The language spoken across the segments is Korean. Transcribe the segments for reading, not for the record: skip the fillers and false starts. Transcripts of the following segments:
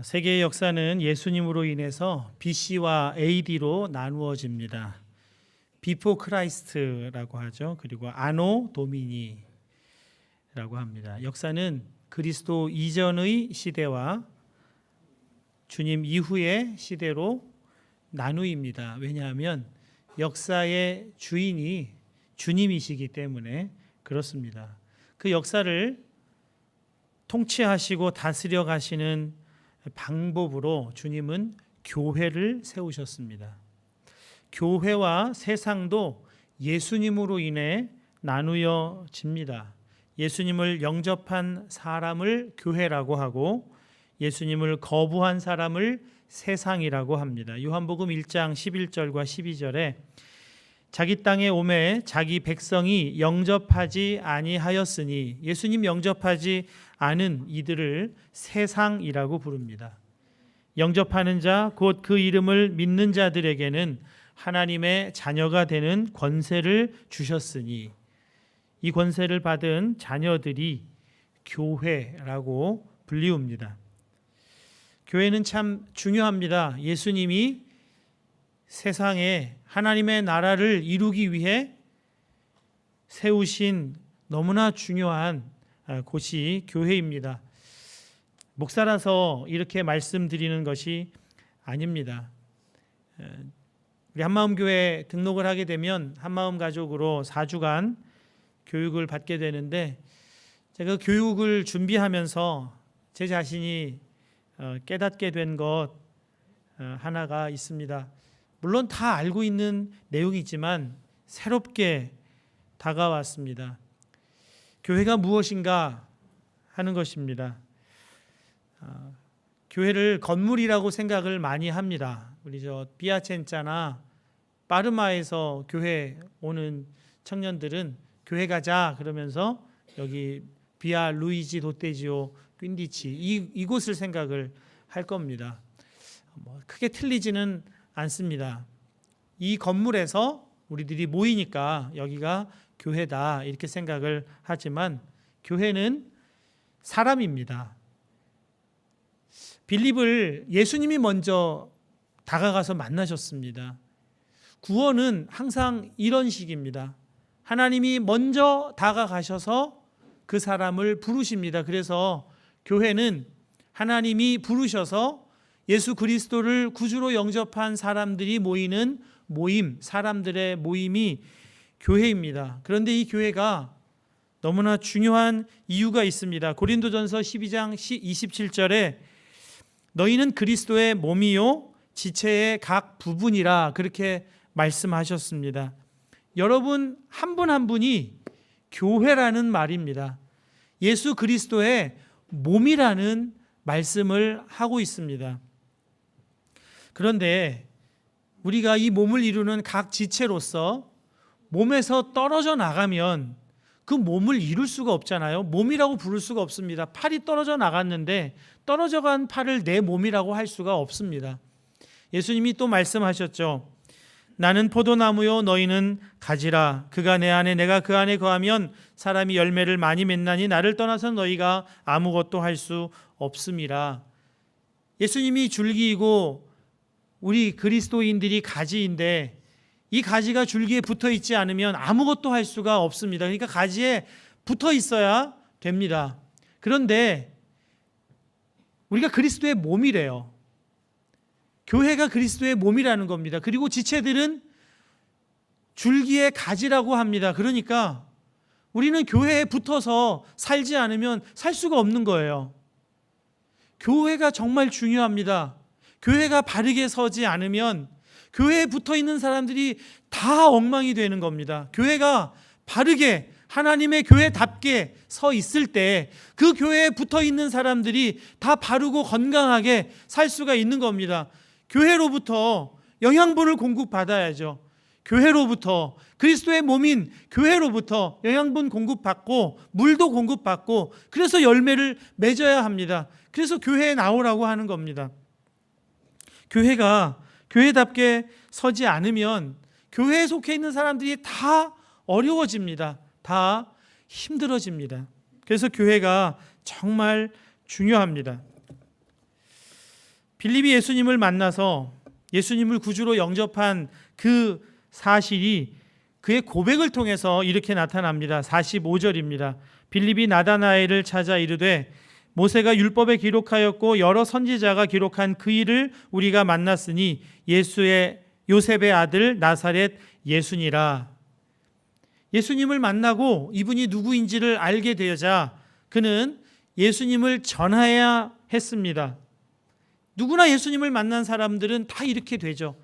세계의 역사는 예수님으로 인해서 BC와 AD로 나누어집니다. 비포 크라이스트라고 하죠. 그리고 아노 도미니라고 합니다. 역사는 그리스도 이전의 시대와 주님 이후의 시대로 나누입니다. 왜냐하면 역사의 주인이 주님이시기 때문에 그렇습니다. 그 역사를 통치하시고 다스려 가시는 방법으로 주님은 교회를 세우셨습니다. 교회와 세상도 예수님으로 인해 나누어집니다. 예수님을 영접한 사람을 교회라고 하고 예수님을 거부한 사람을 세상이라고 합니다. 요한복음 1장 11절과 12절에 자기 땅에 오매 자기 백성이 영접하지 아니하였으니 예수님 영접하지 않은 이들을 세상이라고 부릅니다. 영접하는 자 곧 그 이름을 믿는 자들에게는 하나님의 자녀가 되는 권세를 주셨으니 이 권세를 받은 자녀들이 교회라고 불리웁니다. 교회는 참 중요합니다. 예수님이 세상에 하나님의 나라를 이루기 위해 세우신 너무나 중요한 곳이 교회입니다. 목사라서 이렇게 말씀드리는 것이 아닙니다. 우리 한마음교회 등록을 하게 되면 한마음 가족으로 4주간 교육을 받게 되는데 제가 교육을 준비하면서 제 자신이 깨닫게 된 것 하나가 있습니다. 물론 다 알고 있는 내용이지만 새롭게 다가왔습니다. 교회가 무엇인가 하는 것입니다. 교회를 건물이라고 생각을 많이 합니다. 우리 피아첸자나 파르마에서 교회 오는 청년들은 교회 가자 그러면서 여기 비아 루이지 도떼지오 퀸디치 이곳을 생각을 할 겁니다. 크게 틀리지는 않습니다. 이 건물에서 우리들이 모이니까 여기가 교회다 이렇게 생각을 하지만 교회는 사람입니다. 빌립을 예수님이 먼저 다가가서 만나셨습니다. 구원은 항상 이런 식입니다. 하나님이 먼저 다가가셔서 그 사람을 부르십니다. 그래서 교회는 하나님이 부르셔서 예수 그리스도를 구주로 영접한 사람들이 모이는 모임, 사람들의 모임이 교회입니다. 그런데 이 교회가 너무나 중요한 이유가 있습니다. 고린도전서 12장 27절에 너희는 그리스도의 몸이요 지체의 각 부분이라 그렇게 말씀하셨습니다. 여러분 한 분 한 분이 교회라는 말입니다. 예수 그리스도의 몸이라는 말씀을 하고 있습니다. 그런데 우리가 이 몸을 이루는 각 지체로서 몸에서 떨어져 나가면 그 몸을 이룰 수가 없잖아요. 몸이라고 부를 수가 없습니다. 팔이 떨어져 나갔는데 떨어져 간 팔을 내 몸이라고 할 수가 없습니다. 예수님이 또 말씀하셨죠. 나는 포도나무요 너희는 가지라. 그가 내 안에 내가 그 안에 거하면 사람이 열매를 많이 맺나니 나를 떠나서 너희가 아무것도 할 수 없음이라. 예수님이 줄기이고 우리 그리스도인들이 가지인데 이 가지가 줄기에 붙어 있지 않으면 아무것도 할 수가 없습니다. 그러니까 가지에 붙어 있어야 됩니다. 그런데 우리가 그리스도의 몸이래요. 교회가 그리스도의 몸이라는 겁니다. 그리고 지체들은 줄기의 가지라고 합니다. 그러니까 우리는 교회에 붙어서 살지 않으면 살 수가 없는 거예요. 교회가 정말 중요합니다. 교회가 바르게 서지 않으면 교회에 붙어 있는 사람들이 다 엉망이 되는 겁니다. 교회가 바르게 하나님의 교회답게 서 있을 때 그 교회에 붙어 있는 사람들이 다 바르고 건강하게 살 수가 있는 겁니다. 교회로부터 영양분을 공급받아야죠. 교회로부터 그리스도의 몸인 교회로부터 영양분 공급받고 물도 공급받고 그래서 열매를 맺어야 합니다. 그래서 교회에 나오라고 하는 겁니다. 교회가 교회답게 서지 않으면 교회에 속해 있는 사람들이 다 어려워집니다. 다 힘들어집니다. 그래서 교회가 정말 중요합니다. 빌립이 예수님을 만나서 예수님을 구주로 영접한 그 사실이 그의 고백을 통해서 이렇게 나타납니다. 45절입니다. 빌립이 나다나엘을 찾아 이르되 모세가 율법에 기록하였고 여러 선지자가 기록한 그 일을 우리가 만났으니 요셉의 아들 나사렛 예수니라. 예수님을 만나고 이분이 누구인지를 알게 되자 그는 예수님을 전해야 했습니다. 누구나 예수님을 만난 사람들은 다 이렇게 되죠.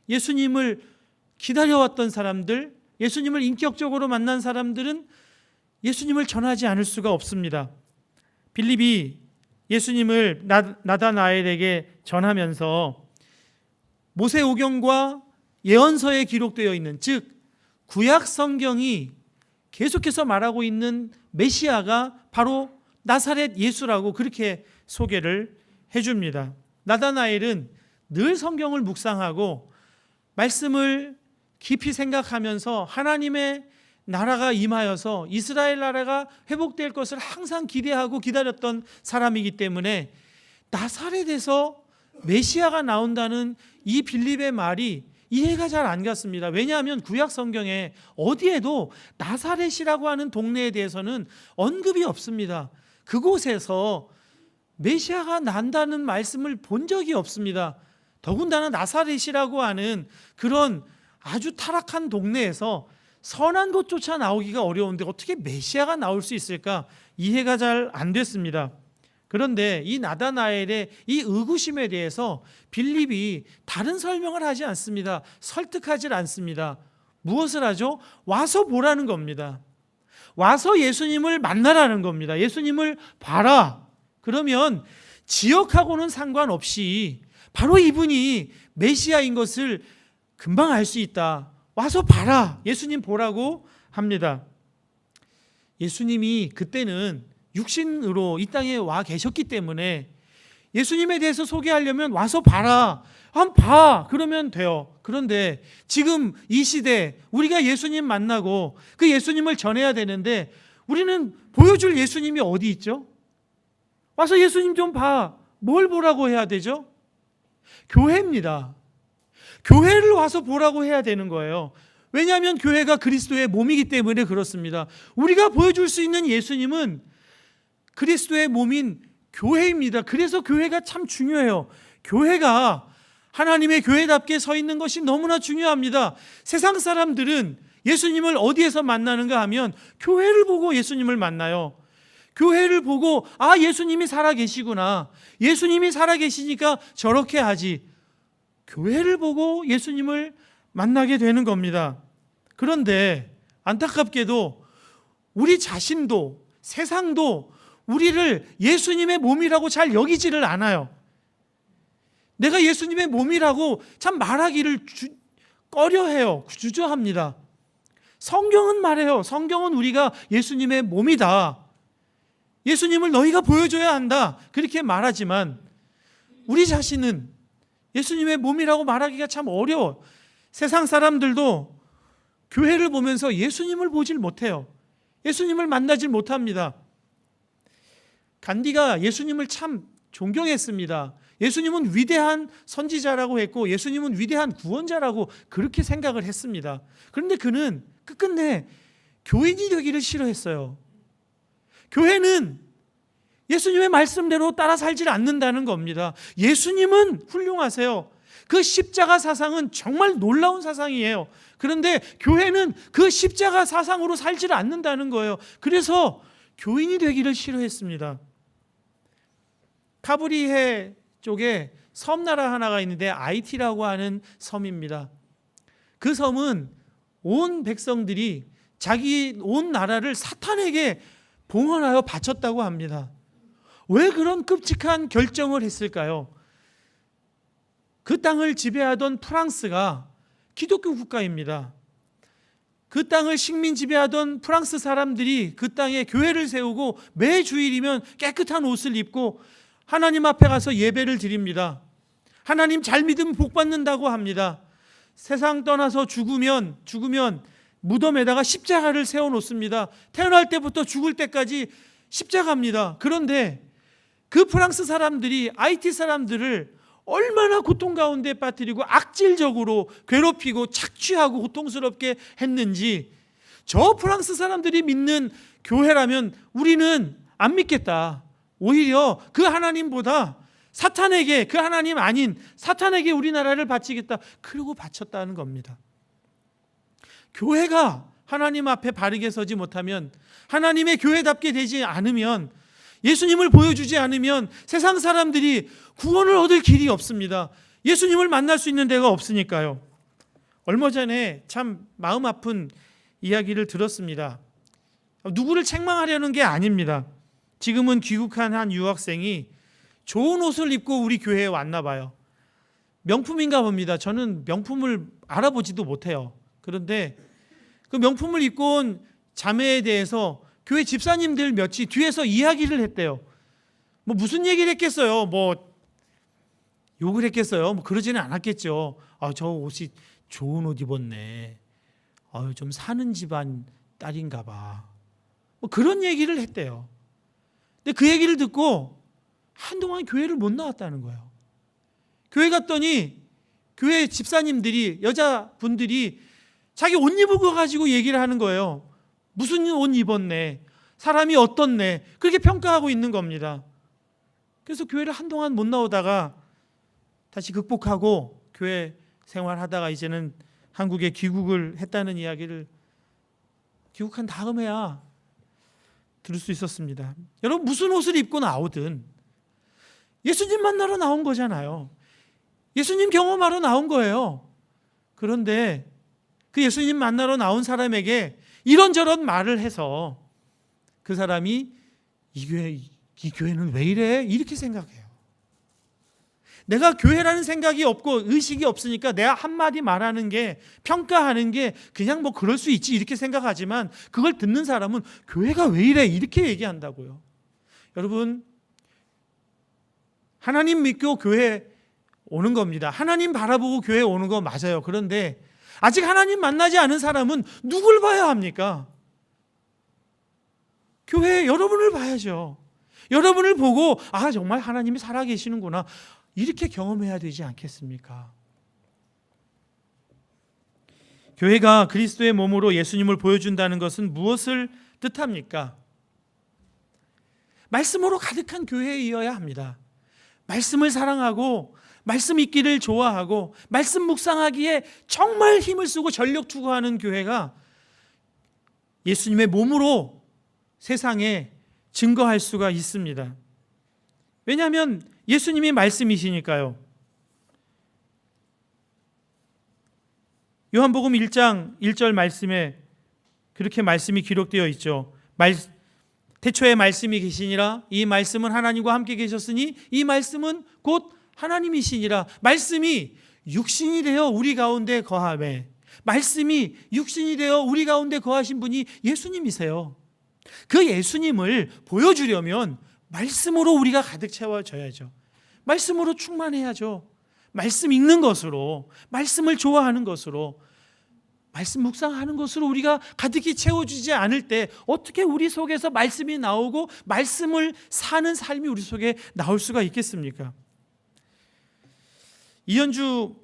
예수님을 기다려왔던 사람들, 예수님을 인격적으로 만난 사람들은 예수님을 전하지 않을 수가 없습니다. 빌립이 예수님을 나다나엘에게 전하면서 모세오경과 예언서에 기록되어 있는, 즉 구약 성경이 계속해서 말하고 있는 메시아가 바로 나사렛 예수라고 그렇게 소개를 해줍니다. 나다나엘은 늘 성경을 묵상하고 말씀을 깊이 생각하면서 하나님의 나라가 임하여서 이스라엘 나라가 회복될 것을 항상 기대하고 기다렸던 사람이기 때문에 나사렛에서 메시아가 나온다는 이 빌립의 말이 이해가 잘 안 갔습니다. 왜냐하면 구약 성경에 어디에도 나사렛이라고 하는 동네에 대해서는 언급이 없습니다. 그곳에서 메시아가 난다는 말씀을 본 적이 없습니다. 더군다나 나사렛이라고 하는 그런 아주 타락한 동네에서 선한 것조차 나오기가 어려운데 어떻게 메시아가 나올 수 있을까? 이해가 잘 안 됐습니다. 그런데 이 나다나엘의 이 의구심에 대해서 빌립이 다른 설명을 하지 않습니다. 설득하지 않습니다. 무엇을 하죠? 와서 보라는 겁니다. 와서 예수님을 만나라는 겁니다. 예수님을 봐라. 그러면 지역하고는 상관없이 바로 이분이 메시아인 것을 금방 알 수 있다. 와서 봐라. 예수님 보라고 합니다. 예수님이 그때는 육신으로 이 땅에 와 계셨기 때문에 예수님에 대해서 소개하려면 와서 봐라. 한번 봐. 그러면 돼요. 그런데 지금 이 시대 우리가 예수님 만나고 그 예수님을 전해야 되는데 우리는 보여줄 예수님이 어디 있죠? 와서 예수님 좀 봐. 뭘 보라고 해야 되죠? 교회입니다. 교회를 와서 보라고 해야 되는 거예요. 왜냐하면 교회가 그리스도의 몸이기 때문에 그렇습니다. 우리가 보여줄 수 있는 예수님은 그리스도의 몸인 교회입니다. 그래서 교회가 참 중요해요. 교회가 하나님의 교회답게 서 있는 것이 너무나 중요합니다. 세상 사람들은 예수님을 어디에서 만나는가 하면 교회를 보고 예수님을 만나요. 교회를 보고 아, 예수님이 살아계시구나. 예수님이 살아계시니까 저렇게 하지. 교회를 보고 예수님을 만나게 되는 겁니다. 그런데 안타깝게도 우리 자신도 세상도 우리를 예수님의 몸이라고 잘 여기지를 않아요. 내가 예수님의 몸이라고 참 말하기를 꺼려해요. 주저합니다. 성경은 말해요. 성경은 우리가 예수님의 몸이다. 예수님을 너희가 보여줘야 한다. 그렇게 말하지만 우리 자신은 예수님의 몸이라고 말하기가 참 어려워. 세상 사람들도 교회를 보면서 예수님을 보질 못해요. 예수님을 만나질 못합니다. 간디가 예수님을 참 존경했습니다. 예수님은 위대한 선지자라고 했고 예수님은 위대한 구원자라고 그렇게 생각을 했습니다. 그런데 그는 끝끝내 교인이 되기를 싫어했어요. 교회는 예수님의 말씀대로 따라 살지 않는다는 겁니다. 예수님은 훌륭하세요. 그 십자가 사상은 정말 놀라운 사상이에요. 그런데 교회는 그 십자가 사상으로 살지 않는다는 거예요. 그래서 교인이 되기를 싫어했습니다. 카브리해 쪽에 섬나라 하나가 있는데 아이티라고 하는 섬입니다. 그 섬은 온 백성들이 자기 온 나라를 사탄에게 봉헌하여 바쳤다고 합니다. 왜 그런 끔찍한 결정을 했을까요? 그 땅을 지배하던 프랑스가 기독교 국가입니다. 그 땅을 식민 지배하던 프랑스 사람들이 그 땅에 교회를 세우고 매 주일이면 깨끗한 옷을 입고 하나님 앞에 가서 예배를 드립니다. 하나님 잘 믿으면 복 받는다고 합니다. 세상 떠나서 죽으면 무덤에다가 십자가를 세워놓습니다. 태어날 때부터 죽을 때까지 십자가입니다. 그런데 그 프랑스 사람들이 IT 사람들을 얼마나 고통 가운데 빠뜨리고 악질적으로 괴롭히고 착취하고 고통스럽게 했는지 저 프랑스 사람들이 믿는 교회라면 우리는 안 믿겠다. 오히려 그 하나님보다 사탄에게, 그 하나님 아닌 사탄에게 우리나라를 바치겠다. 그러고 바쳤다는 겁니다. 교회가 하나님 앞에 바르게 서지 못하면, 하나님의 교회답게 되지 않으면, 예수님을 보여주지 않으면 세상 사람들이 구원을 얻을 길이 없습니다. 예수님을 만날 수 있는 데가 없으니까요. 얼마 전에 참 마음 아픈 이야기를 들었습니다. 누구를 책망하려는 게 아닙니다. 지금은 귀국한 한 유학생이 좋은 옷을 입고 우리 교회에 왔나 봐요. 명품인가 봅니다. 저는 명품을 알아보지도 못해요. 그런데 그 명품을 입고 온 자매에 대해서 교회 집사님들 몇이 뒤에서 이야기를 했대요. 뭐 무슨 얘기를 했겠어요? 뭐 욕을 했겠어요? 뭐 그러지는 않았겠죠. 저 옷이 좋은 옷 입었네. 좀 사는 집안 딸인가 봐. 뭐 그런 얘기를 했대요. 근데 그 얘기를 듣고 한동안 교회를 못 나왔다는 거예요. 교회 갔더니 교회 집사님들이, 여자분들이 자기 옷 입은 거 가지고 얘기를 하는 거예요. 무슨 옷 입었네, 사람이 어떻네, 그렇게 평가하고 있는 겁니다. 그래서 교회를 한동안 못 나오다가 다시 극복하고 교회 생활하다가 이제는 한국에 귀국을 했다는 이야기를 귀국한 다음에야 들을 수 있었습니다. 여러분, 무슨 옷을 입고 나오든 예수님 만나러 나온 거잖아요. 예수님 경험하러 나온 거예요. 그런데 그 예수님 만나러 나온 사람에게 이런저런 말을 해서 그 사람이 이 교회는 왜 이래? 이렇게 생각해요. 내가 교회라는 생각이 없고 의식이 없으니까 내가 한마디 말하는 게, 평가하는 게 그냥 뭐 그럴 수 있지 이렇게 생각하지만, 그걸 듣는 사람은 교회가 왜 이래? 이렇게 얘기한다고요. 여러분, 하나님 믿고 교회 오는 겁니다. 하나님 바라보고 교회 오는 거 맞아요. 그런데 아직 하나님 만나지 않은 사람은 누굴 봐야 합니까? 교회 여러분을 봐야죠. 여러분을 보고 정말 하나님이 살아계시는구나, 이렇게 경험해야 되지 않겠습니까? 교회가 그리스도의 몸으로 예수님을 보여준다는 것은 무엇을 뜻합니까? 말씀으로 가득한 교회이어야 합니다. 말씀을 사랑하고 말씀 읽기를 좋아하고 말씀 묵상하기에 정말 힘을 쓰고 전력 투구하는 교회가 예수님의 몸으로 세상에 증거할 수가 있습니다. 왜냐하면 예수님이 말씀이시니까요. 요한복음 1장 1절 말씀에 그렇게 말씀이 기록되어 있죠. 태초에 말씀이 계시니라. 이 말씀은 하나님과 함께 계셨으니 이 말씀은 곧 하나님이시니라. 말씀이 육신이 되어 우리 가운데 거하매, 말씀이 육신이 되어 우리 가운데 거하신 분이 예수님이세요. 그 예수님을 보여주려면 말씀으로 우리가 가득 채워져야죠. 말씀으로 충만해야죠. 말씀 읽는 것으로, 말씀을 좋아하는 것으로, 말씀 묵상하는 것으로 우리가 가득히 채워주지 않을 때 어떻게 우리 속에서 말씀이 나오고 말씀을 사는 삶이 우리 속에 나올 수가 있겠습니까? 이현주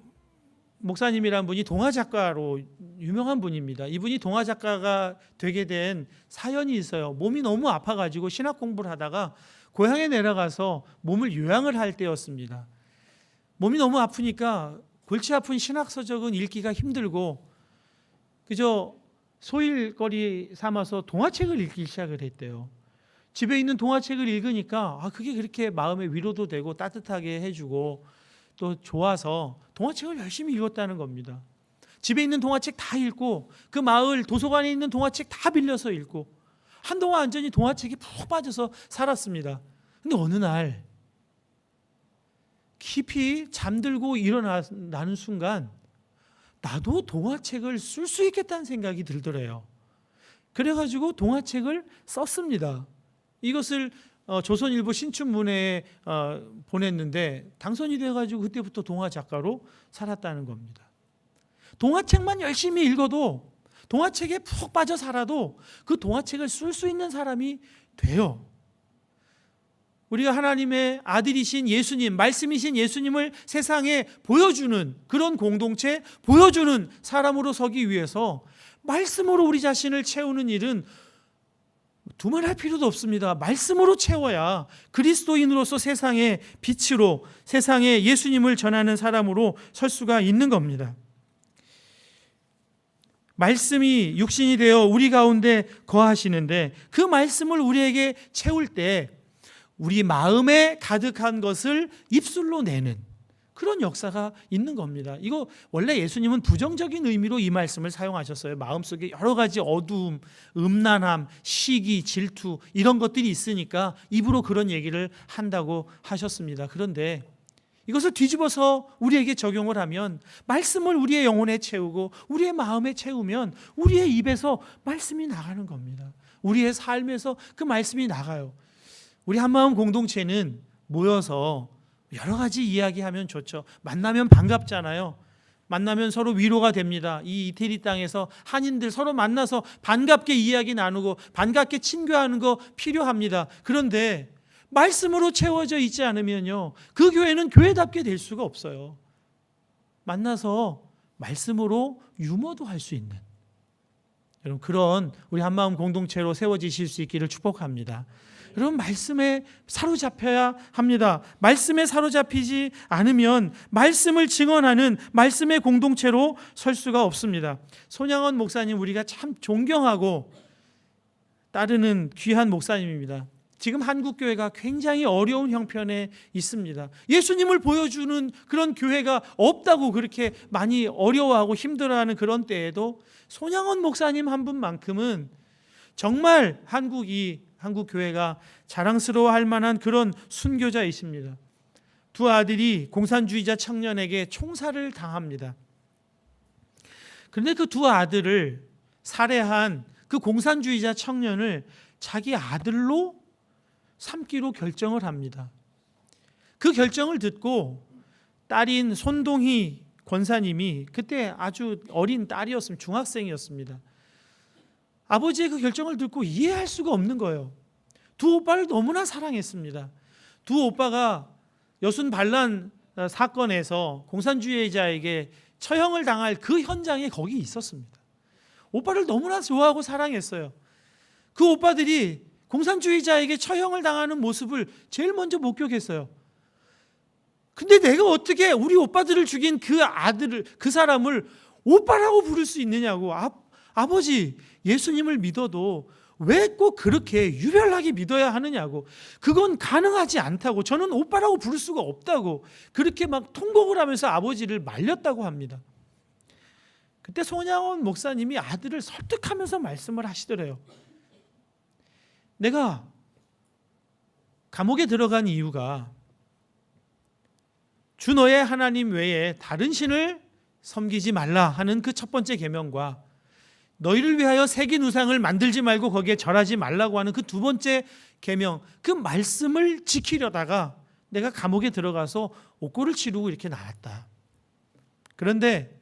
목사님이란 분이 동화작가로 유명한 분입니다. 이분이 동화작가가 되게 된 사연이 있어요. 몸이 너무 아파가지고 신학 공부를 하다가 고향에 내려가서 몸을 요양을 할 때였습니다. 몸이 너무 아프니까 골치 아픈 신학 서적은 읽기가 힘들고 그저 소일거리 삼아서 동화책을 읽기 시작을 했대요. 집에 있는 동화책을 읽으니까 그게 그렇게 마음의 위로도 되고 따뜻하게 해주고 또 좋아서 동화책을 열심히 읽었다는 겁니다. 집에 있는 동화책 다 읽고 그 마을 도서관에 있는 동화책 다 빌려서 읽고 한동안 완전히 동화책에 푹 빠져서 살았습니다. 근데 어느 날 깊이 잠들고 일어나는 순간 나도 동화책을 쓸 수 있겠다는 생각이 들더래요. 그래가지고 동화책을 썼습니다. 이것을 조선일보 신춘문예에 보냈는데 당선이 돼가지고 그때부터 동화 작가로 살았다는 겁니다. 동화책만 열심히 읽어도, 동화책에 푹 빠져 살아도 그 동화책을 쓸 수 있는 사람이 돼요. 우리가 하나님의 아들이신 예수님, 말씀이신 예수님을 세상에 보여주는 그런 공동체, 보여주는 사람으로 서기 위해서 말씀으로 우리 자신을 채우는 일은 두말할 필요도 없습니다. 말씀으로 채워야 그리스도인으로서 세상의 빛으로, 세상에 예수님을 전하는 사람으로 설 수가 있는 겁니다. 말씀이 육신이 되어 우리 가운데 거하시는데, 그 말씀을 우리에게 채울 때 우리 마음에 가득한 것을 입술로 내는 그런 역사가 있는 겁니다. 이거 원래 예수님은 부정적인 의미로 이 말씀을 사용하셨어요. 마음속에 여러 가지 어두움, 음란함, 시기, 질투 이런 것들이 있으니까 입으로 그런 얘기를 한다고 하셨습니다. 그런데 이것을 뒤집어서 우리에게 적용을 하면, 말씀을 우리의 영혼에 채우고 우리의 마음에 채우면 우리의 입에서 말씀이 나가는 겁니다. 우리의 삶에서 그 말씀이 나가요. 우리 한마음 공동체는 모여서 여러 가지 이야기하면 좋죠. 만나면 반갑잖아요. 만나면 서로 위로가 됩니다. 이 이태리 땅에서 한인들 서로 만나서 반갑게 이야기 나누고 반갑게 친교하는 거 필요합니다. 그런데 말씀으로 채워져 있지 않으면요, 그 교회는 교회답게 될 수가 없어요. 만나서 말씀으로 유머도 할 수 있는, 여러분, 그런 우리 한마음 공동체로 세워지실 수 있기를 축복합니다. 여러분, 말씀에 사로잡혀야 합니다. 말씀에 사로잡히지 않으면 말씀을 증언하는 말씀의 공동체로 설 수가 없습니다. 손양원 목사님, 우리가 참 존경하고 따르는 귀한 목사님입니다. 지금 한국교회가 굉장히 어려운 형편에 있습니다. 예수님을 보여주는 그런 교회가 없다고 그렇게 많이 어려워하고 힘들어하는 그런 때에도 손양원 목사님 한 분만큼은 정말 한국 교회가 자랑스러워할 만한 그런 순교자이십니다. 두 아들이 공산주의자 청년에게 총살을 당합니다. 그런데 그 두 아들을 살해한 그 공산주의자 청년을 자기 아들로 삼기로 결정을 합니다. 그 결정을 듣고 딸인 손동희 권사님이, 그때 아주 어린 딸이었습니다. 중학생이었습니다. 아버지의 그 결정을 듣고 이해할 수가 없는 거예요. 두 오빠를 너무나 사랑했습니다. 두 오빠가 여순 반란 사건에서 공산주의자에게 처형을 당할 그 현장에 거기 있었습니다. 오빠를 너무나 좋아하고 사랑했어요. 그 오빠들이 공산주의자에게 처형을 당하는 모습을 제일 먼저 목격했어요. 근데 내가 어떻게 우리 오빠들을 죽인 그 아들을, 그 사람을 오빠라고 부를 수 있느냐고. 아버지, 예수님을 믿어도 왜 꼭 그렇게 유별나게 믿어야 하느냐고. 그건 가능하지 않다고. 저는 오빠라고 부를 수가 없다고. 그렇게 막 통곡을 하면서 아버지를 말렸다고 합니다. 그때 손양원 목사님이 아들을 설득하면서 말씀을 하시더래요. 내가 감옥에 들어간 이유가 주 너의 하나님 외에 다른 신을 섬기지 말라 하는 그 첫 번째 계명과 너희를 위하여 새긴 우상을 만들지 말고 거기에 절하지 말라고 하는 그 두 번째 계명, 그 말씀을 지키려다가 내가 감옥에 들어가서 옥고를 치르고 이렇게 나왔다. 그런데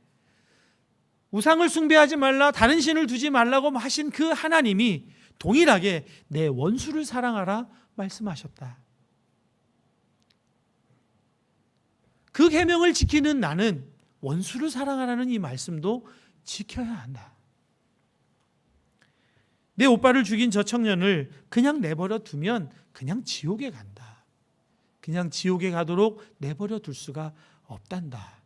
우상을 숭배하지 말라, 다른 신을 두지 말라고 하신 그 하나님이 동일하게 내 원수를 사랑하라 말씀하셨다. 그 계명을 지키는 나는 원수를 사랑하라는 이 말씀도 지켜야 한다. 내 오빠를 죽인 저 청년을 그냥 내버려 두면 그냥 지옥에 간다. 그냥 지옥에 가도록 내버려 둘 수가 없단다.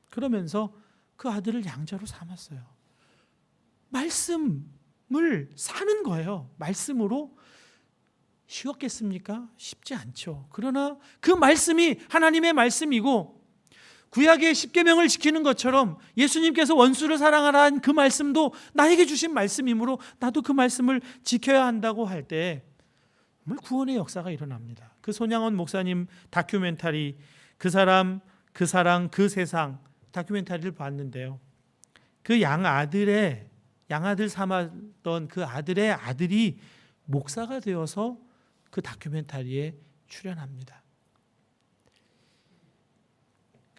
그러면서 그 아들을 양자로 삼았어요. 말씀을 사는 거예요. 말씀으로 쉬웠겠습니까? 쉽지 않죠. 그러나 그 말씀이 하나님의 말씀이고 구약의 십계명을 지키는 것처럼 예수님께서 원수를 사랑하라는 그 말씀도 나에게 주신 말씀이므로 나도 그 말씀을 지켜야 한다고 할 때 정말 구원의 역사가 일어납니다. 그 손양원 목사님 다큐멘터리 그 사람, 그 사랑, 그 세상 다큐멘터리를 봤는데요. 그 양아들 삼았던 그 아들의 아들이 목사가 되어서 그 다큐멘터리에 출연합니다.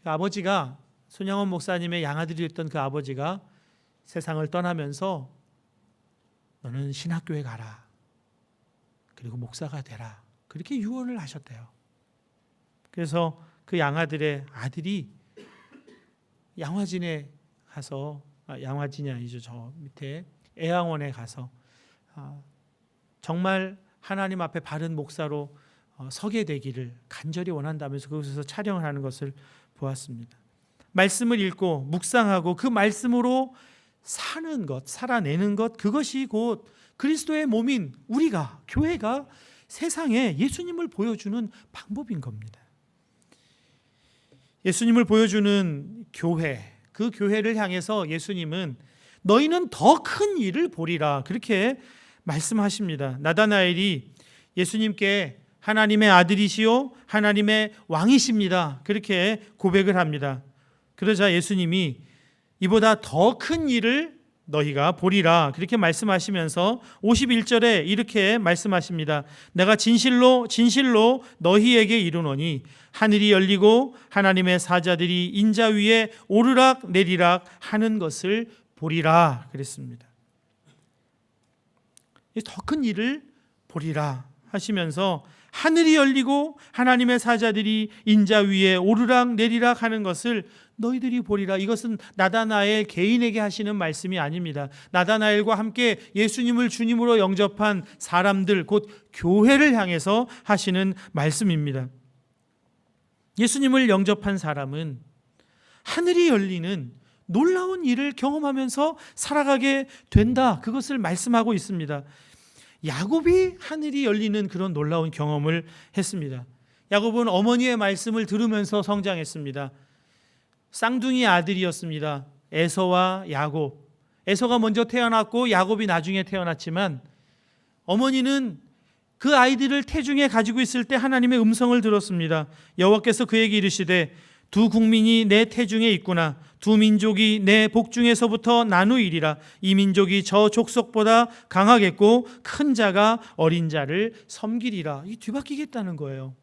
그 아버지가, 손양원 목사님의 양아들이었던 그 아버지가 세상을 떠나면서 너는 신학교에 가라. 그리고 목사가 되라. 그렇게 유언을 하셨대요. 그래서 그 양아들의 아들이 양화진에 가서 양화진이 아니죠. 저 밑에 애양원에 가서 정말 하나님 앞에 바른 목사로 서게 되기를 간절히 원한다면서 그곳에서 촬영을 하는 것을 보았습니다. 말씀을 읽고 묵상하고 그 말씀으로 사는 것, 살아내는 것, 그것이 곧 그리스도의 몸인 우리가, 교회가 세상에 예수님을 보여주는 방법인 겁니다. 예수님을 보여주는 교회, 그 교회를 향해서 예수님은 너희는 더 큰 일을 보리라 그렇게 말씀하십니다. 나다나엘이 예수님께 하나님의 아들이시요 하나님의 왕이십니다 그렇게 고백을 합니다. 그러자 예수님이 이보다 더 큰 일을 너희가 보리라 그렇게 말씀하시면서 51절에 이렇게 말씀하십니다. 내가 진실로 진실로 너희에게 이르노니 하늘이 열리고 하나님의 사자들이 인자 위에 오르락 내리락 하는 것을 보리라 그랬습니다. 더 큰 일을 보리라 하시면서 하늘이 열리고 하나님의 사자들이 인자 위에 오르락 내리락 하는 것을 너희들이 보리라. 이것은 나다나엘 개인에게 하시는 말씀이 아닙니다. 나다나엘과 함께 예수님을 주님으로 영접한 사람들, 곧 교회를 향해서 하시는 말씀입니다. 예수님을 영접한 사람은 하늘이 열리는 놀라운 일을 경험하면서 살아가게 된다. 그것을 말씀하고 있습니다. 야곱이 하늘이 열리는 그런 놀라운 경험을 했습니다. 야곱은 어머니의 말씀을 들으면서 성장했습니다. 쌍둥이 아들이었습니다. 에서와 야곱. 에서가 먼저 태어났고 야곱이 나중에 태어났지만 어머니는 그 아이들을 태중에 가지고 있을 때 하나님의 음성을 들었습니다. 여호와께서 그에게 이르시되 두 국민이 내 태중에 있구나. 두 민족이 내 복중에서부터 나누이리라. 이 민족이 저 족속보다 강하겠고 큰 자가 어린 자를 섬기리라. 이 뒤바뀌겠다는 거예요.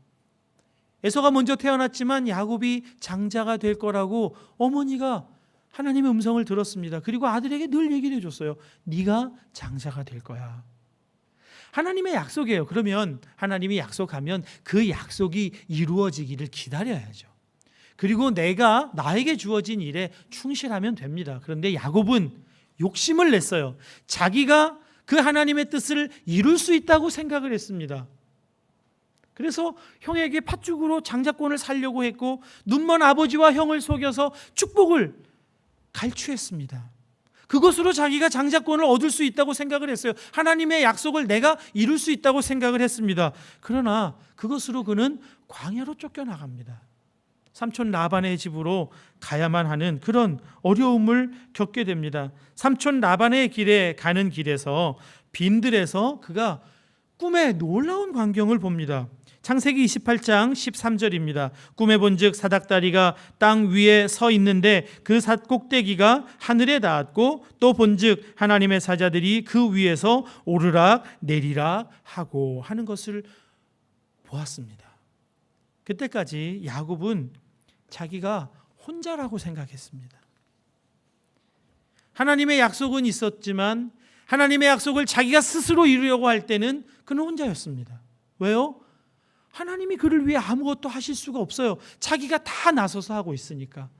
에서가 먼저 태어났지만 야곱이 장자가 될 거라고 어머니가 하나님의 음성을 들었습니다. 그리고 아들에게 늘 얘기를 해줬어요. 네가 장자가 될 거야. 하나님의 약속이에요. 그러면 하나님이 약속하면 그 약속이 이루어지기를 기다려야죠. 그리고 내가 나에게 주어진 일에 충실하면 됩니다. 그런데 야곱은 욕심을 냈어요. 자기가 그 하나님의 뜻을 이룰 수 있다고 생각을 했습니다. 그래서 형에게 팥죽으로 장자권을 살려고 했고 눈먼 아버지와 형을 속여서 축복을 갈취했습니다. 그것으로 자기가 장자권을 얻을 수 있다고 생각을 했어요. 하나님의 약속을 내가 이룰 수 있다고 생각을 했습니다. 그러나 그것으로 그는 광야로 쫓겨나갑니다. 삼촌 라반의 집으로 가야만 하는 그런 어려움을 겪게 됩니다. 삼촌 라반의 길에 가는 길에서 빈들에서 그가 꿈에 놀라운 광경을 봅니다. 창세기 28장 13절입니다. 꿈에 본즉 사닥다리가 땅 위에 서 있는데 그 꼭대기가 하늘에 닿았고 또 본즉 하나님의 사자들이 그 위에서 오르락 내리락 하고 하는 것을 보았습니다. 그때까지 야곱은 자기가 혼자라고 생각했습니다. 하나님의 약속은 있었지만 하나님의 약속을 자기가 스스로 이루려고 할 때는 그는 혼자였습니다. 왜요? 하나님이 그를 위해 아무것도 하실 수가 없어요. 자기가 다 나서서 하고 있으니까.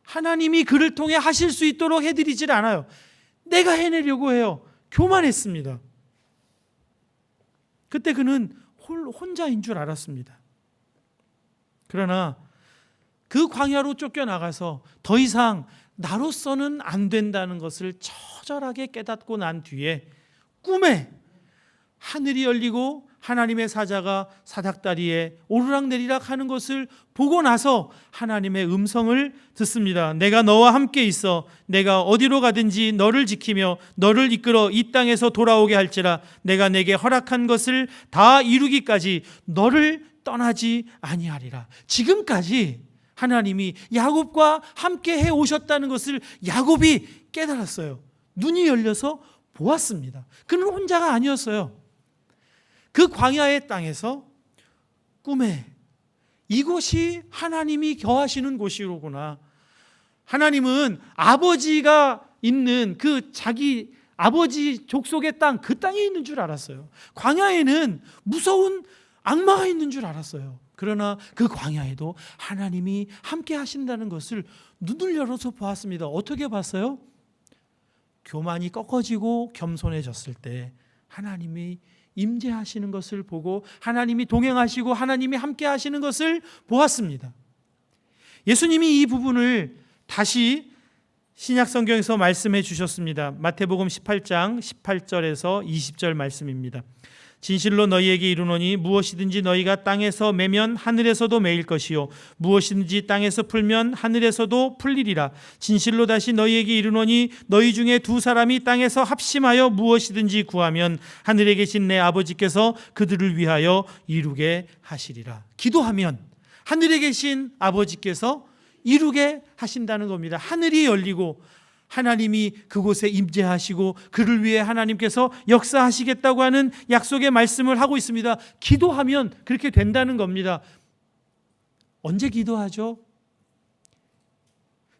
하나님이 그를 통해 하실 수 있도록 해드리질 않아요. 내가 해내려고 해요. 교만했습니다. 그때 그는 혼자인 줄 알았습니다. 그러나 그 광야로 쫓겨나가서 더 이상 나로서는 안 된다는 것을 처절하게 깨닫고 난 뒤에 꿈에 하늘이 열리고 하나님의 사자가 사닥다리에 오르락내리락 하는 것을 보고 나서 하나님의 음성을 듣습니다. 내가 너와 함께 있어 내가 어디로 가든지 너를 지키며 너를 이끌어 이 땅에서 돌아오게 할지라. 내가 내게 허락한 것을 다 이루기까지 너를 떠나지 아니하리라. 지금까지 하나님이 야곱과 함께 해 오셨다는 것을 야곱이 깨달았어요. 눈이 열려서 보았습니다. 그는 혼자가 아니었어요. 그 광야의 땅에서 꿈에 이곳이 하나님이 거하시는 곳이로구나. 하나님은 아버지가 있는 그 자기 아버지 족속의 땅, 그 땅에 있는 줄 알았어요. 광야에는 무서운 악마가 있는 줄 알았어요. 그러나 그 광야에도 하나님이 함께 하신다는 것을 눈을 열어서 보았습니다. 어떻게 봤어요? 교만이 꺾어지고 겸손해졌을 때 하나님이 임재하시는 것을 보고 하나님이 동행하시고 하나님이 함께 하시는 것을 보았습니다. 예수님이 이 부분을 다시 신약 성경에서 말씀해 주셨습니다. 마태복음 18장 18절에서 20절 말씀입니다. 진실로 너희에게 이르노니 무엇이든지 너희가 땅에서 매면 하늘에서도 매일 것이요 무엇이든지 땅에서 풀면 하늘에서도 풀리리라. 진실로 다시 너희에게 이르노니 너희 중에 두 사람이 땅에서 합심하여 무엇이든지 구하면 하늘에 계신 내 아버지께서 그들을 위하여 이루게 하시리라. 기도하면 하늘에 계신 아버지께서 이루게 하신다는 겁니다. 하늘이 열리고 하나님이 그곳에 임재하시고 그를 위해 하나님께서 역사하시겠다고 하는 약속의 말씀을 하고 있습니다. 기도하면 그렇게 된다는 겁니다. 언제 기도하죠?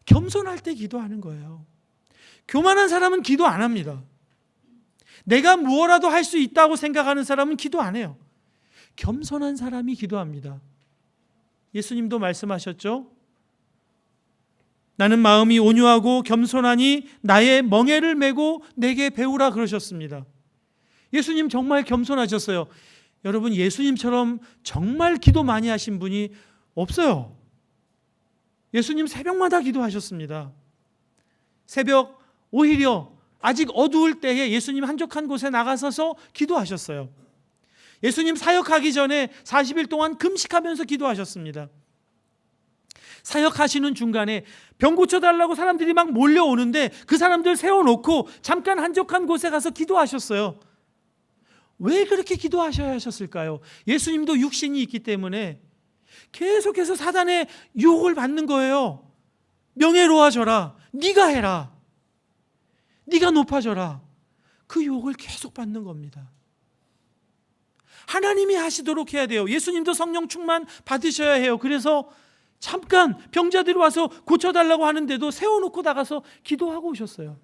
겸손할 때 기도하는 거예요. 교만한 사람은 기도 안 합니다. 내가 무엇라도 할 수 있다고 생각하는 사람은 기도 안 해요. 겸손한 사람이 기도합니다. 예수님도 말씀하셨죠? 나는 마음이 온유하고 겸손하니 나의 멍에를 메고 내게 배우라 그러셨습니다. 예수님 정말 겸손하셨어요. 여러분, 예수님처럼 정말 기도 많이 하신 분이 없어요. 예수님 새벽마다 기도하셨습니다. 새벽 오히려 아직 어두울 때에 예수님 한적한 곳에 나가서서 기도하셨어요. 예수님 사역하기 전에 40일 동안 금식하면서 기도하셨습니다. 사역하시는 중간에 병 고쳐달라고 사람들이 막 몰려오는데 그 사람들 세워놓고 잠깐 한적한 곳에 가서 기도하셨어요. 왜 그렇게 기도하셔야 하셨을까요? 예수님도 육신이 있기 때문에 계속해서 사단의 유혹을 받는 거예요. 명예로워져라, 네가 해라, 네가 높아져라. 그 유혹을 계속 받는 겁니다. 하나님이 하시도록 해야 돼요. 예수님도 성령 충만 받으셔야 해요. 그래서 잠깐 병자들이 와서 고쳐달라고 하는데도 세워놓고 나가서 기도하고 오셨어요.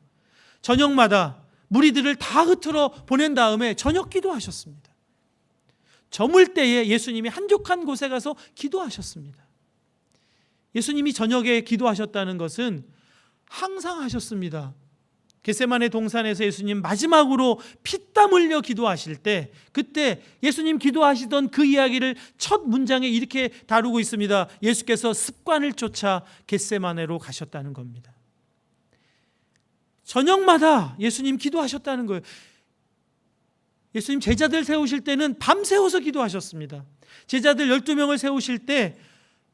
저녁마다 무리들을 다 흩어러 보낸 다음에 저녁 기도하셨습니다. 저물 때에 예수님이 한적한 곳에 가서 기도하셨습니다. 예수님이 저녁에 기도하셨다는 것은 항상 하셨습니다. 겟세마네 동산에서 예수님 마지막으로 피땀 흘려 기도하실 때, 그때 예수님 기도하시던 그 이야기를 첫 문장에 이렇게 다루고 있습니다. 예수께서 습관을 쫓아 겟세마네로 가셨다는 겁니다. 저녁마다 예수님 기도하셨다는 거예요. 예수님 제자들 세우실 때는 밤 새워서 기도하셨습니다. 제자들 12명을 세우실 때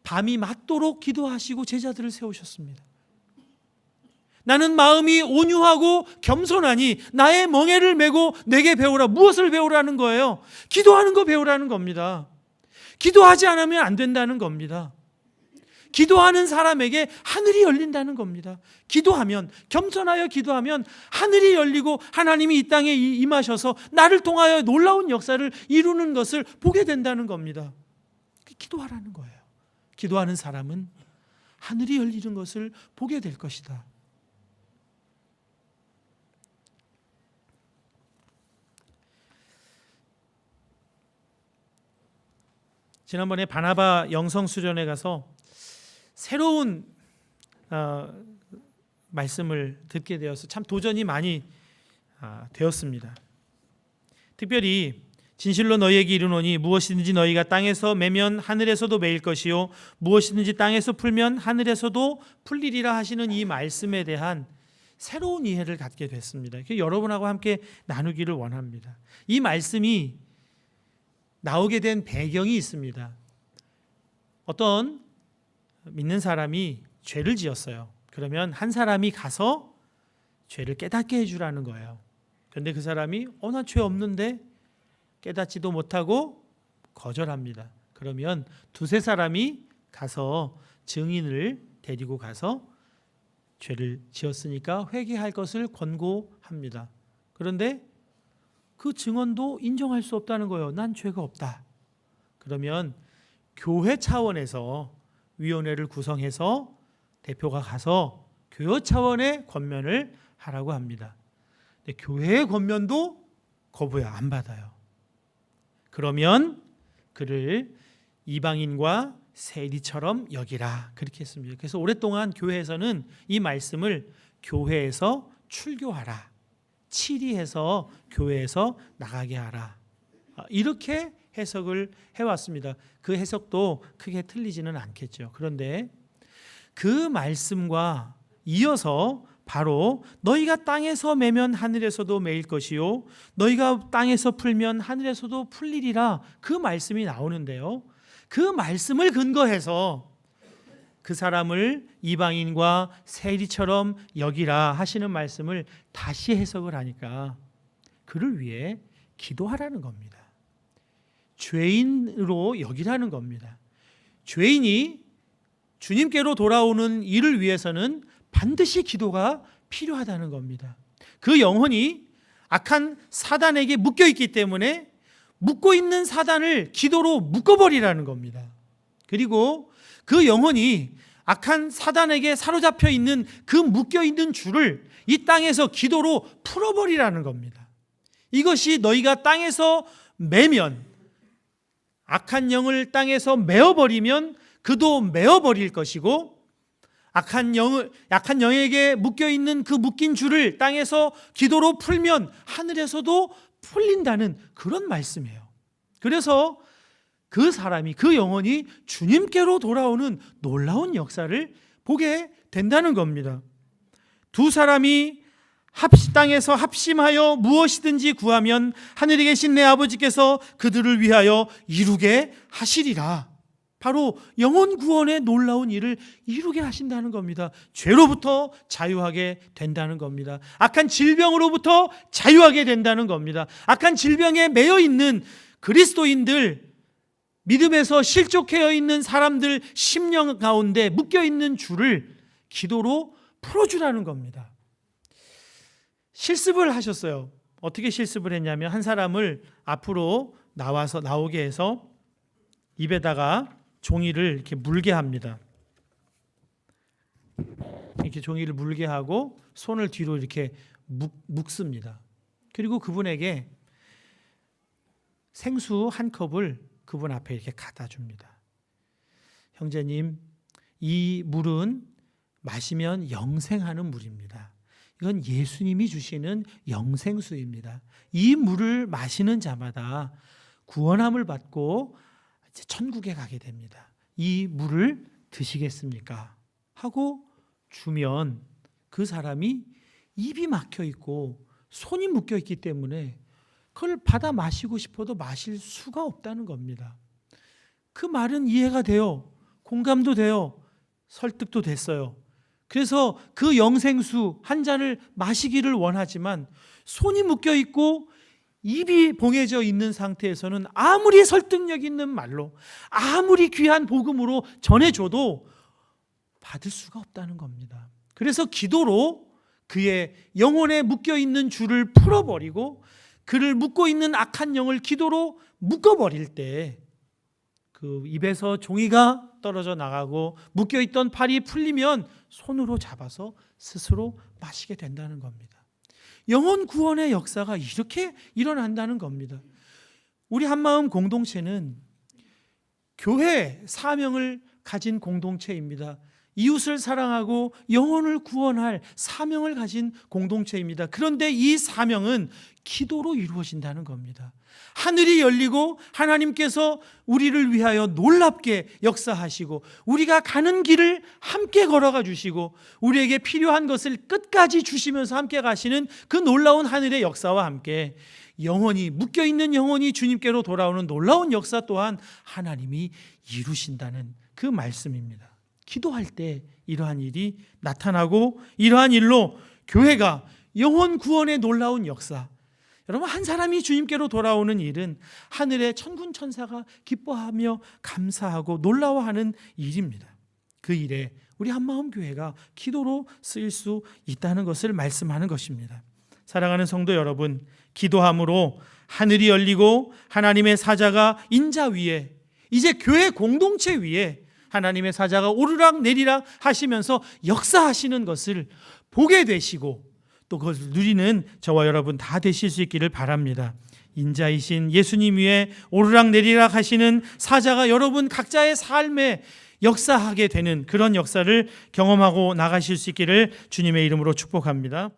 밤이 맞도록 기도하시고 제자들을 세우셨습니다. 나는 마음이 온유하고 겸손하니 나의 멍에를 메고 내게 배우라. 무엇을 배우라는 거예요? 기도하는 거 배우라는 겁니다. 기도하지 않으면 안 된다는 겁니다. 기도하는 사람에게 하늘이 열린다는 겁니다. 기도하면, 겸손하여 기도하면 하늘이 열리고 하나님이 이 땅에 임하셔서 나를 통하여 놀라운 역사를 이루는 것을 보게 된다는 겁니다. 기도하라는 거예요. 기도하는 사람은 하늘이 열리는 것을 보게 될 것이다. 지난번에 바나바 영성수련회 가서 새로운 말씀을 듣게 되어서 참 도전이 많이 되었습니다. 특별히 진실로 너희에게 이르노니 무엇이든지 너희가 땅에서 매면 하늘에서도 매일 것이요 무엇이든지 땅에서 풀면 하늘에서도 풀리리라 하시는 이 말씀에 대한 새로운 이해를 갖게 됐습니다. 여러분하고 함께 나누기를 원합니다. 이 말씀이 나오게 된 배경이 있습니다. 어떤 믿는 사람이 죄를 지었어요. 그러면 한 사람이 가서 죄를 깨닫게 해주라는 거예요. 그런데 그 사람이 나 죄 없는데 깨닫지도 못하고 거절합니다. 그러면 두세 사람이 가서 증인을 데리고 가서 죄를 지었으니까 회개할 것을 권고합니다. 그런데 그 증언도 인정할 수 없다는 거예요. 난 죄가 없다. 그러면 교회 차원에서 위원회를 구성해서 대표가 가서 교회 차원의 권면을 하라고 합니다. 근데 교회의 권면도 거부해 안 받아요. 그러면 그를 이방인과 세리처럼 여기라 그렇게 했습니다. 그래서 오랫동안 교회에서는 이 말씀을 교회에서 출교하라, 치리해서 교회에서 나가게 하라 이렇게 해석을 해왔습니다. 그 해석도 크게 틀리지는 않겠죠. 그런데 그 말씀과 이어서 바로 너희가 땅에서 매면 하늘에서도 매일 것이요 너희가 땅에서 풀면 하늘에서도 풀리리라 그 말씀이 나오는데요. 그 말씀을 근거해서 그 사람을 이방인과 세리처럼 여기라 하시는 말씀을 다시 해석을 하니까 그를 위해 기도하라는 겁니다. 죄인으로 여기라는 겁니다. 죄인이 주님께로 돌아오는 일을 위해서는 반드시 기도가 필요하다는 겁니다. 그 영혼이 악한 사단에게 묶여 있기 때문에 묶고 있는 사단을 기도로 묶어버리라는 겁니다. 그리고 그 영혼이 악한 사단에게 사로잡혀 있는 그 묶여 있는 줄을 이 땅에서 기도로 풀어버리라는 겁니다. 이것이 너희가 땅에서 매면, 악한 영을 땅에서 메어버리면 그도 메어버릴 것이고, 약한 영에게 묶여있는 그 묶인 줄을 땅에서 기도로 풀면 하늘에서도 풀린다는 그런 말씀이에요. 그래서 그 사람이, 그 영혼이 주님께로 돌아오는 놀라운 역사를 보게 된다는 겁니다. 두 사람이 땅에서 합심하여 무엇이든지 구하면 하늘에 계신 내 아버지께서 그들을 위하여 이루게 하시리라. 바로 영혼 구원의 놀라운 일을 이루게 하신다는 겁니다. 죄로부터 자유하게 된다는 겁니다. 악한 질병으로부터 자유하게 된다는 겁니다. 악한 질병에 매여 있는 그리스도인들, 믿음에서 실족해 있는 사람들 심령 가운데 묶여 있는 줄을 기도로 풀어주라는 겁니다. 실습을 하셨어요. 어떻게 실습을 했냐면 한 사람을 앞으로 나오게 해서 입에다가 종이를 이렇게 물게 합니다. 이렇게 종이를 물게 하고 손을 뒤로 이렇게 묶습니다. 그리고 그분에게 생수 한 컵을 그분 앞에 이렇게 갖다 줍니다. 형제님, 이 물은 마시면 영생하는 물입니다. 이건 예수님이 주시는 영생수입니다. 이 물을 마시는 자마다 구원함을 받고 천국에 가게 됩니다. 이 물을 드시겠습니까? 하고 주면 그 사람이 입이 막혀 있고 손이 묶여 있기 때문에 그걸 받아 마시고 싶어도 마실 수가 없다는 겁니다. 그 말은 이해가 돼요. 공감도 돼요. 설득도 됐어요. 그래서 그 영생수 한 잔을 마시기를 원하지만 손이 묶여 있고 입이 봉해져 있는 상태에서는 아무리 설득력 있는 말로, 아무리 귀한 복음으로 전해줘도 받을 수가 없다는 겁니다. 그래서 기도로 그의 영혼에 묶여 있는 줄을 풀어버리고 그를 묶고 있는 악한 영을 기도로 묶어버릴 때 그 입에서 종이가 떨어져 나가고 묶여있던 팔이 풀리면 손으로 잡아서 스스로 마시게 된다는 겁니다. 영혼 구원의 역사가 이렇게 일어난다는 겁니다. 우리 한마음 공동체는 교회 사명을 가진 공동체입니다. 이웃을 사랑하고 영혼을 구원할 사명을 가진 공동체입니다. 그런데 이 사명은 기도로 이루어진다는 겁니다. 하늘이 열리고 하나님께서 우리를 위하여 놀랍게 역사하시고 우리가 가는 길을 함께 걸어가 주시고 우리에게 필요한 것을 끝까지 주시면서 함께 가시는 그 놀라운 하늘의 역사와 함께 영혼이, 묶여있는 영혼이 주님께로 돌아오는 놀라운 역사 또한 하나님이 이루신다는 그 말씀입니다. 기도할 때 이러한 일이 나타나고 이러한 일로 교회가 영혼 구원의 놀라운 역사, 여러분, 한 사람이 주님께로 돌아오는 일은 하늘의 천군 천사가 기뻐하며 감사하고 놀라워하는 일입니다. 그 일에 우리 한마음 교회가 기도로 쓰일 수 있다는 것을 말씀하는 것입니다. 사랑하는 성도 여러분, 기도함으로 하늘이 열리고 하나님의 사자가 인자 위에, 이제 교회 공동체 위에 하나님의 사자가 오르락 내리락 하시면서 역사하시는 것을 보게 되시고 또 그것을 누리는 저와 여러분 다 되실 수 있기를 바랍니다. 인자이신 예수님 위에 오르락내리락 하시는 사자가 여러분 각자의 삶에 역사하게 되는 그런 역사를 경험하고 나가실 수 있기를 주님의 이름으로 축복합니다.